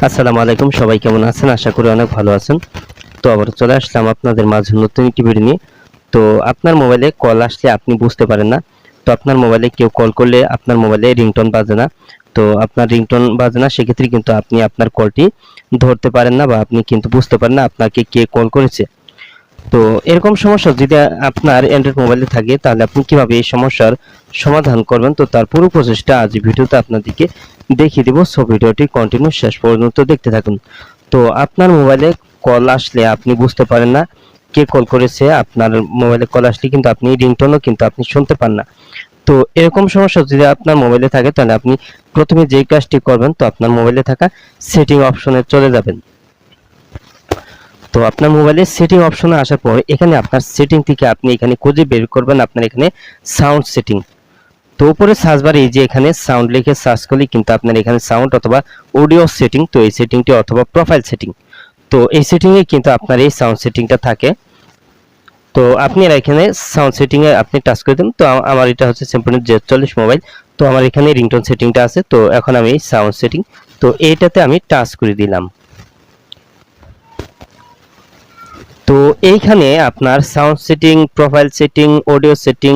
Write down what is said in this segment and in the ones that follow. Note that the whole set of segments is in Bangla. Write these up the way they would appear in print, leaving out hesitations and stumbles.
আসসালামু আলাইকুম, সবাই কেমন আছেন? আশা করি অনেক ভালো আছেন। তো আবার চলে আসলাম আপনাদের মাঝে নতুন একটি ভিডিও নিয়ে। তো আপনার মোবাইলে কল আসলে আপনি বুঝতে পারেন না। তো আপনার মোবাইলে কেউ কল করলে আপনার মোবাইলে রিংটোন বাজে না। তো আপনার রিংটোন বাজে না, সেক্ষেত্রে কিন্তু আপনি আপনার কলটি ধরতে পারেন না বা আপনি কিন্তু বুঝতে পারেন না আপনাকে কে কল করেছে। তো এরকম সমস্যা যদি আপনার অ্যান্ড্রয়েড মোবাইলে থাকে, তাহলে আপনি কিভাবে এই সমস্যার সমাধান করবেন, তো তার পুরো প্রসেসটা আজ ভিডিওতে আপনাদেরকে দেখিয়ে দিব। সো ভিডিওটি কন্টিনিউ শেষ পর্যন্ত দেখতে থাকুন। তো আপনার মোবাইলে কল আসলে আপনি বুঝতে পারেন না কে কল করেছে। আপনার মোবাইলে কল আসলে কিন্তু আপনি রিংটোনও কিন্তু আপনি শুনতে পান না। তো এরকম সমস্যা যদি আপনার মোবাইলে থাকে, তাহলে আপনি প্রথমে যেই কাজটি করবেন, তো আপনার মোবাইলে থাকা সেটিং অপশনে চলে যাবেন। তো আপনার মোবাইলে সেটিং অপশনে আসার পর এখানে আপনার সেটিং থেকে আপনি এখানে খুঁজে বের করবেন আপনার এখানে সাউন্ড সেটিং। তো উপরে সার্চ বারে এই যে এখানে সাউন্ড লিখে সার্চ করলে কিন্তু আপনার এখানে সাউন্ড অথবা অডিও সেটিং, তো এই সেটিংটি অথবা প্রোফাইল সেটিং, তো এই সেটিং এ কিন্তু আপনার এই সাউন্ড সেটিংটা থাকে। তো আপনি এখানে সাউন্ড সেটিং এ আপনি টাচ করে দেন। তো আমার এটা হচ্ছে স্যামসাং Z40 মোবাইল, তো আমার এখানে রিংটোন সেটিংটা আছে। তো এখন আমি সাউন্ড সেটিং, তো এইটাতে আমি টাচ করে দিলাম। তো এইখানে আপনার sound setting, profile setting, audio setting,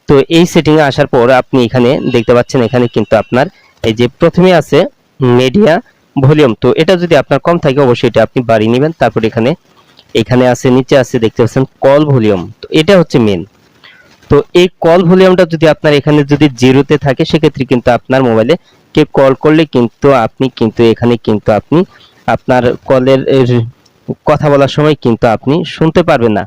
তো এই সেটিং এ আসার পর আপনি এখানে দেখতে পাচ্ছেন এখানে কিন্তু আপনার এই যে প্রথমে আছে মিডিয়া ভলিউম। তো এটা যদি আপনার কম থাকে অবশ্যই এটা আপনি বাড়িয়ে নেবেন। তারপর এখানে এখানে আছে, নিচে আছে দেখতে পাচ্ছেন কল ভলিউম, তো এটা হচ্ছে মেন। তো এই কল ভলিউমটা যদি আপনার এখানে যদি জিরোতে থাকে, সেক্ষেত্রে কিন্তু আপনার মোবাইলে কে কল করলে কিন্তু আপনি কিন্তু এখানে কিন্তু আপনি আপনার কলের কথা বলার সময় কিন্তু আপনি শুনতে পারবেন না।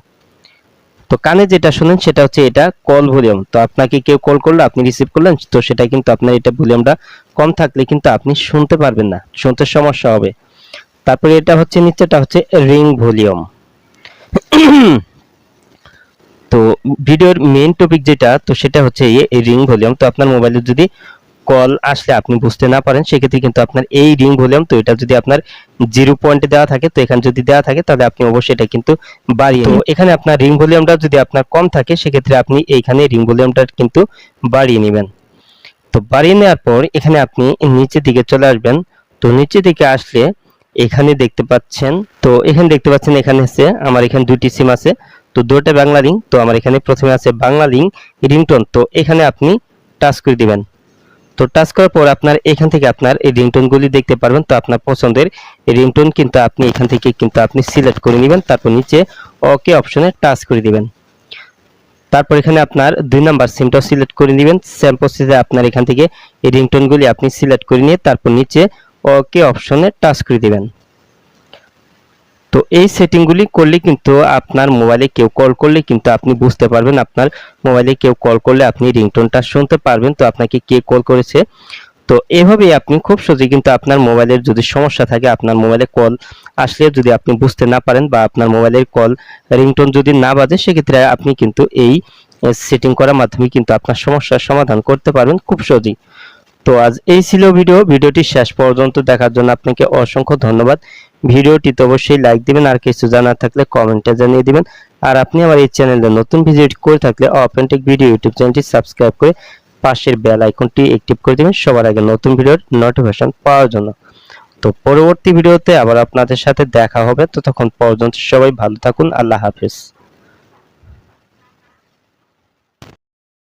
তো কানে যেটা শুনেন সেটা হচ্ছে এটা কল ভলিউম। তো আপনাকে কেউ কল করলো, আপনি রিসিভ করলেন, তো সেটা কিন্তু আপনার এটা ভলিউমটা কম থাকলে কিন্তু আপনি শুনতে পারবেন না, শুনতে সমস্যা হবে। তারপরে এটা হচ্ছে নিচেটা হচ্ছে রিং ভলিউম। তো ভিডিওর মেইন টপিক যেটা, তো সেটা হচ্ছে এই রিং ভলিউম। তো আপনার মোবাইলে যদি কল আসলে আপনি বুঝতে না পারেন, সেক্ষেত্রে কিন্তু আপনার এই রিং ভলিউম, তো এটা যদি আপনার 0 পয়েন্টে দেওয়া থাকে, তো এখানে যদি দেওয়া থাকে তাহলে আপনি অবশ্যই এটা কিন্তু বাড়িয়ে নিন। তো এখানে আপনার রিং ভলিউমটা যদি আপনার কম থাকে, সেক্ষেত্রে আপনি এইখানে রিং ভলিউমটা কিন্তু বাড়িয়ে নেবেন। তো বাড়িয়ে নেওয়ার পর এখানে আপনি নিচের দিকে চলে আসবেন। তো নিচের দিকে আসলে এখানে দেখতে পাচ্ছেন, তো এখানে দেখতে পাচ্ছেন এখানে আছে আমার এখানে দুইটি সিম আছে, তো দুটো বাংলা রিং। তো আমার এখানে প্রথমে আছে বাংলা রিং রিংটোন, তো এখানে আপনি টাচ করে দিবেন। তো টাচ করার পর আপনার এখান থেকে আপনার এই রিংটোনগুলি দেখতে পারবেন। তো আপনার পছন্দের রিংটোন কিন্তু আপনি এখান থেকে কিন্তু আপনি সিলেক্ট করে নেবেন। তারপর নিচে ওকে অপশনে টাচ করে দিবেন। তারপর এখানে আপনার 2 নাম্বার সিমটা সিলেক্ট করে নেবেন। সেম প্রসেসে আপনার এখান থেকে এই রিংটোনগুলি আপনি সিলেক্ট করে নিয়ে তারপর নিচে ওকে অপশনে টাচ করে দিবেন। তো এই সেটিংগুলি করলে কিন্তু আপনার মোবাইলে কেউ কল করলে কিন্তু আপনি বুঝতে পারবেন, আপনার মোবাইলে কেউ কল করলে আপনি রিংটোনটা শুনতে পারবেন, তো আপনাকে কে কল করেছে। তো এভাবেই আপনি খুব সহজেই কিন্তু আপনার মোবাইলের যদি সমস্যা থাকে, আপনার মোবাইলে কল আসলে যদি আপনি বুঝতে না পারেন বা আপনার মোবাইলের কল রিংটোন যদি না বাজে, সেক্ষেত্রে আপনি কিন্তু এই সেটিং করার মাধ্যমে কিন্তু আপনার সমস্যার সমাধান করতে পারবেন খুব সহজেই। তো আজ এই ছিল ভিডিওটি শেষ পর্যন্ত দেখার জন্য আপনাকে অসংখ্য ধন্যবাদ। ভিডিওটিতে অবশ্যই লাইক দিবেন, আর কিছু জানার থাকলে কমেন্টে জানিয়ে দিবেন। আর আপনি আমার এই চ্যানেলে নতুন ভিজিট করে থাকলে অথেন্টিক ভিডিও ইউটিউব চ্যানেলটি সাবস্ক্রাইব করে পাশের বেল আইকনটি অ্যাক্টিভ করে দিবেন সবার আগে নতুন ভিডিওর নোটিফিকেশন পাওয়ার জন্য। তো পরবর্তী ভিডিওতে আবার আপনাদের সাথে দেখা হবে। ততক্ষণ পর্যন্ত সবাই ভালো থাকুন। আল্লাহ হাফেজ।